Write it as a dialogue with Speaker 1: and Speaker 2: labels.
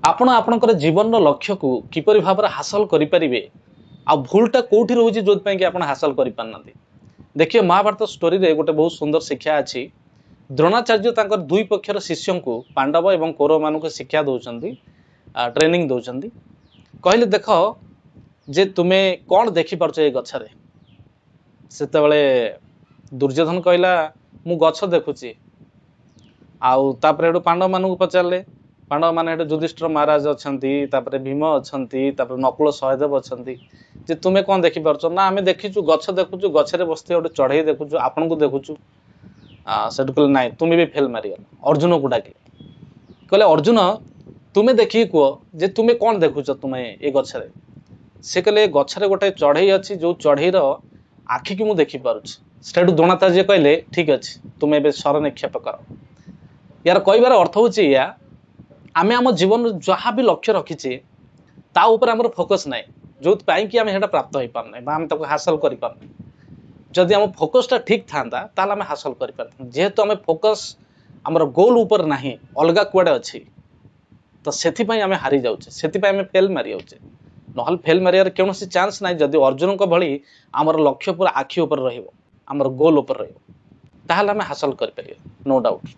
Speaker 1: आपण आपणकर जीवन लक्ष्य को किपरि भाव हासिल करें आ भूलटा कौटी रोचे जो कि आप हासिल करना। देखिए महाभारत स्टोरी रे गोटे बहुत सुंदर शिक्षा अच्छी। द्रोणाचार्य तांकर दुई पक्षर शिष्य को पांडव एवं कौरव मान शिक्षा दौरान ट्रेनिंग दौरान कहले देख जे तुम्हें कौन देखिपार ये गछरे से दुर्योधन कहला मु गछ देखुची आउे पांडव मान पचारे पांडव मान युधिष्ठिर महाराज अच्छा भीम अच्छा नकुल सहदेव अच्छा जे तुम्हें कौन देखिपार ना आम देखीचु गछ देखुचु गछरे बसते गोटे चढ़ई देखुचु आपन को देखुचु से कहले ना तुम्हें भी फेल मारिगल। अर्जुन को डाक कहले अर्जुन तुम्हें देखिए कह जे तुम्हें कौन देखुच तुम्हें ये गछरे से कहले गछरे गोटे चढ़ई अच्छी जो चढ़ईर आखि की मुझे देखिपारे। द्रोणाचार्य कहले ठीक अच्छे तुम्हें ए शर निक्षेप कर। यार कहबार अर्थ हूँ या आम आम जीवन जहाँ भी लक्ष्य रखीचे ता ऊपर आमर फोकस ना जो कि आम प्राप्त हो पारना आम हासिल कर पारना। जदि आम फोकसटा ठीक था आम हासिल कर जेहेतु आम फोकस आमर गोल उपर ना अलग कुआडे अच्छी तो से आम हारी जाऊे से आम फेल मारी जाऊे ना फेल मारियार कौन चान्स ना। जदि अर्जुन को भली आमर लक्ष्य पूरा आखि उपर रमर गोल उपर रहा हासिल कर नो डाउट।